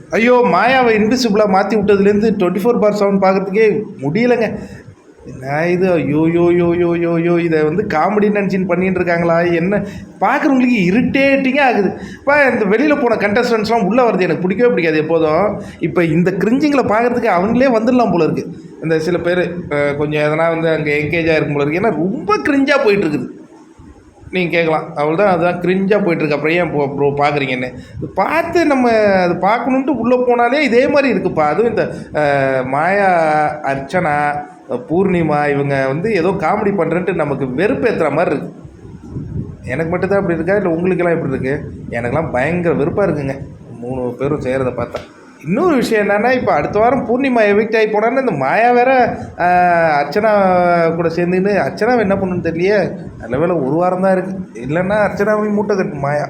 ஐயோ! மாயாவை இன்விசிபிளா மாத்தி விட்டதுலேருந்து 24/7 பார்க்கறதுக்கே முடியலங்க. என்ன இது? ஐயோயோயோயோயோயோ! இத வந்து காமெடி நெனச்சுன்னு பண்ணிட்டு இருக்காங்களா? என்ன பார்க்குறவங்களுக்கு இரிட்டேட்டிங்கா ஆகுது. இந்த வெளியில போன கண்டஸ்டன்ட்ஸ்லாம் உள்ள வரது எனக்கு பிடிக்கவே பிடிக்காது எப்போதும். இப்ப இந்த கிரிஞ்சிங்கள பார்க்கறதுக்கு அவங்களே வந்துடலாம் போல இருக்கு. இந்த சில பேரு கொஞ்சம் எதனா வந்து அங்க என்கேஜ் ஆயிருக்கும் போல இருக்கு. ஏன்னா ரொம்ப கிரிஞ்சா போயிட்டு இருக்குது. நீங்க கேட்கலாம். அவ்வளோதான் அதுதான் கிரிஞ்சா போயிட்டுருக்கு. அப்புறம் ஏன் ப்ரோ பார்க்குறீங்கன்னு. பார்த்து நம்ம அது பார்க்கணுன்ட்டு உள்ளே போனாலே இதே மாரி இருக்குப்பா. அதுவும் இந்த மாயா, அர்ச்சனா, பூர்ணிமா இவங்க வந்து ஏதோ காமெடி பண்ணுறேன்ட்டு நமக்கு வெறுப்பேத்துற மாரி இருக்கு. எனக்கு மட்டும் தான் அப்படி இருக்கா? இல்ல உங்களுக்கெல்லாம் எப்படி இருக்கு? எனக்கெல்லாம் பயங்கர வெறுப்பா இருக்குங்க. 3 பேரும் செய்றத பார்த்தா. இன்னொரு விஷயம் என்னன்னா, இப்ப அடுத்த வாரம் பூர்ணிமா எவிக்ட் ஆகி போனான்னா, இந்த மாயா வேற அ அர்ச்சனா கூட சேர்ந்துக்கின்னு அர்ச்சனாவ என்ன பண்ணும்னு தெரியலையே! நல்ல வேளை 1 வாரம் தான் இருக்கு. இல்லன்னா அர்ச்சனாவையும் மூட்டை கட்டும் மாயா.